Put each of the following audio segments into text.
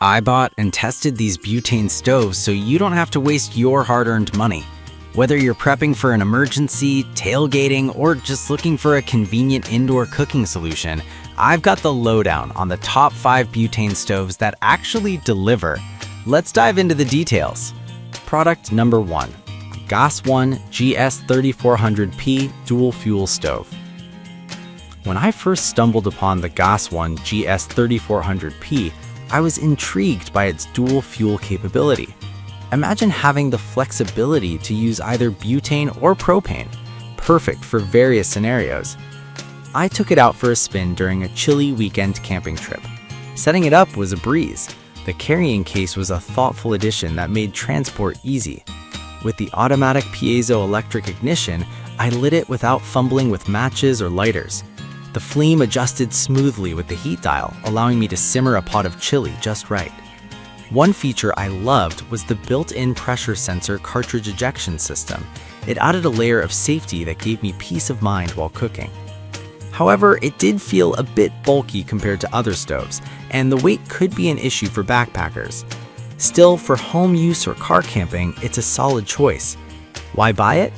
I bought and tested these butane stoves so you don't have to waste your hard-earned money. Whether you're prepping for an emergency, tailgating, or just looking for a convenient indoor cooking solution, I've got the lowdown on the top 5 butane stoves that actually deliver. Let's dive into the details. Product number 1. gasone GS3400P Dual Fuel Stove. When I first stumbled upon the gasone GS3400P, I was intrigued by its dual fuel capability. Imagine having the flexibility to use either butane or propane, perfect for various scenarios. I took it out for a spin during a chilly weekend camping trip. Setting it up was a breeze. The carrying case was a thoughtful addition that made transport easy. With the automatic piezoelectric ignition, I lit it without fumbling with matches or lighters. The flame adjusted smoothly with the heat dial, allowing me to simmer a pot of chili just right. One feature I loved was the built-in pressure sensor cartridge ejection system. It added a layer of safety that gave me peace of mind while cooking. However, it did feel a bit bulky compared to other stoves, and the weight could be an issue for backpackers. Still, for home use or car camping, it's a solid choice. Why buy it?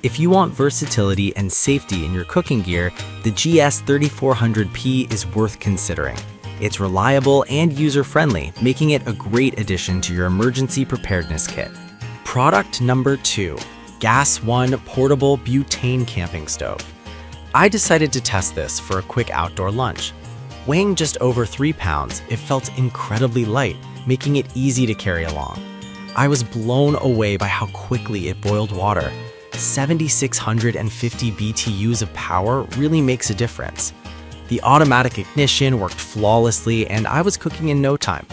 If you want versatility and safety in your cooking gear, the GS3400P is worth considering. It's reliable and user-friendly, making it a great addition to your emergency preparedness kit. Product number 2. gasone Portable Butane Camping Stove. I decided to test this for a quick outdoor lunch. Weighing just over 3 pounds, it felt incredibly light, making it easy to carry along. I was blown away by how quickly it boiled water. 7,650 BTUs of power really makes a difference. The automatic ignition worked flawlessly and I was cooking in no time.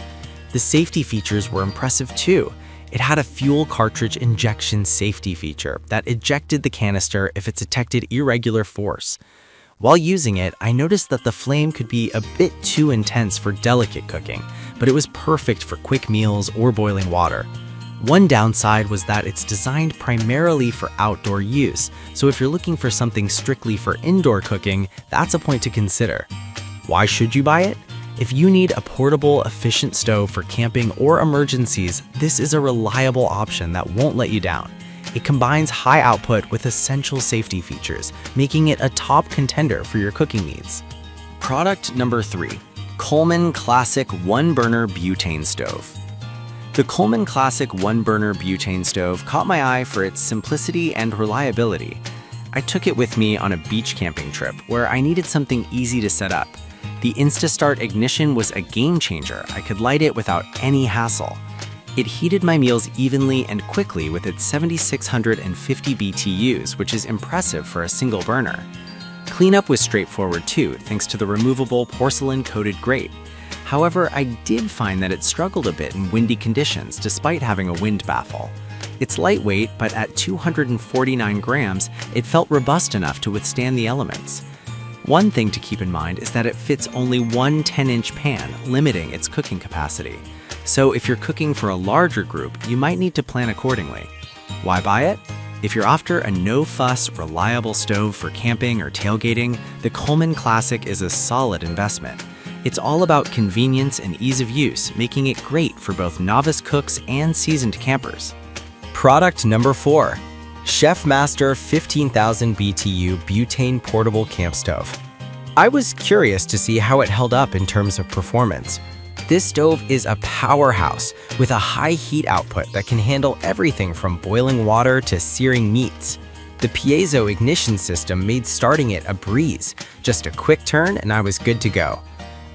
The safety features were impressive too. It had a fuel cartridge injection safety feature that ejected the canister if it detected irregular force. While using it, I noticed that the flame could be a bit too intense for delicate cooking, but it was perfect for quick meals or boiling water. One downside was that it's designed primarily for outdoor use, so if you're looking for something strictly for indoor cooking, that's a point to consider. Why should you buy it? If you need a portable, efficient stove for camping or emergencies, this is a reliable option that won't let you down. It combines high output with essential safety features, making it a top contender for your cooking needs. Product number 3. Coleman Classic 1-Burner Butane Stove. The Coleman Classic 1-Burner Butane Stove caught my eye for its simplicity and reliability. I took it with me on a beach camping trip where I needed something easy to set up. The InstaStart ignition was a game changer. I could light it without any hassle. It heated my meals evenly and quickly with its 7,650 BTUs, which is impressive for a single burner. Cleanup was straightforward too, thanks to the removable porcelain-coated grate. However, I did find that it struggled a bit in windy conditions despite having a wind baffle. It's lightweight, but at 249 grams, it felt robust enough to withstand the elements. One thing to keep in mind is that it fits only one 10-inch pan, limiting its cooking capacity. So if you're cooking for a larger group, you might need to plan accordingly. Why buy it? If you're after a no-fuss, reliable stove for camping or tailgating, the Coleman Classic is a solid investment. It's all about convenience and ease of use, making it great for both novice cooks and seasoned campers. Product number 4. Chef Master 15,000 BTU Butane Portable Camp Stove. I was curious to see how it held up in terms of performance. This stove is a powerhouse with a high heat output that can handle everything from boiling water to searing meats. The piezo ignition system made starting it a breeze. Just a quick turn and I was good to go.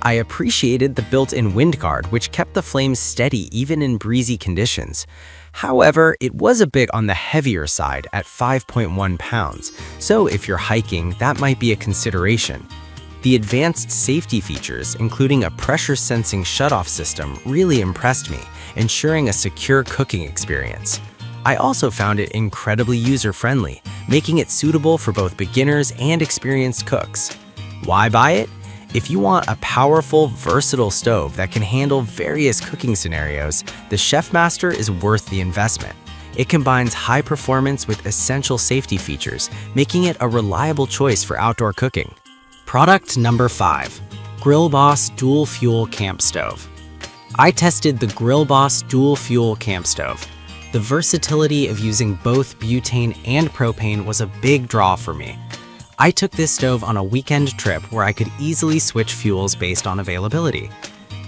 I appreciated the built-in wind guard, which kept the flames steady even in breezy conditions. However, it was a bit on the heavier side at 5.1 pounds, so if you're hiking, that might be a consideration. The advanced safety features, including a pressure-sensing shutoff system, really impressed me, ensuring a secure cooking experience. I also found it incredibly user-friendly, making it suitable for both beginners and experienced cooks. Why buy it? If you want a powerful, versatile stove that can handle various cooking scenarios, the Chef Master is worth the investment. It combines high performance with essential safety features, making it a reliable choice for outdoor cooking. Product number 5. Grill Boss Dual Fuel Camp Stove. I tested the Grill Boss Dual Fuel Camp Stove. The versatility of using both butane and propane was a big draw for me. I took this stove on a weekend trip where I could easily switch fuels based on availability.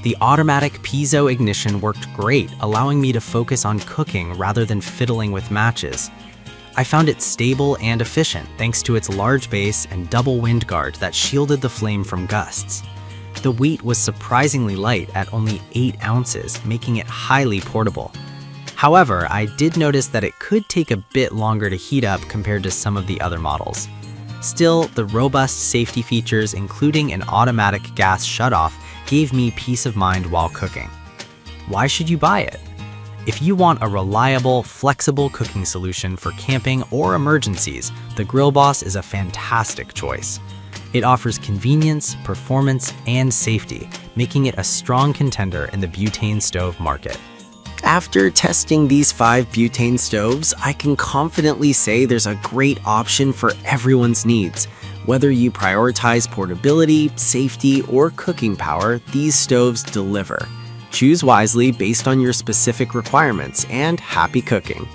The automatic piezo ignition worked great, allowing me to focus on cooking rather than fiddling with matches. I found it stable and efficient thanks to its large base and double wind guard that shielded the flame from gusts. The weight was surprisingly light at only 8 ounces, making it highly portable. However, I did notice that it could take a bit longer to heat up compared to some of the other models. Still, the robust safety features, including an automatic gas shutoff, gave me peace of mind while cooking. Why should you buy it? If you want a reliable, flexible cooking solution for camping or emergencies, the Grill Boss is a fantastic choice. It offers convenience, performance, and safety, making it a strong contender in the butane stove market. After testing these 5 butane stoves, I can confidently say there's a great option for everyone's needs. Whether you prioritize portability, safety, or cooking power, these stoves deliver. Choose wisely based on your specific requirements, and happy cooking.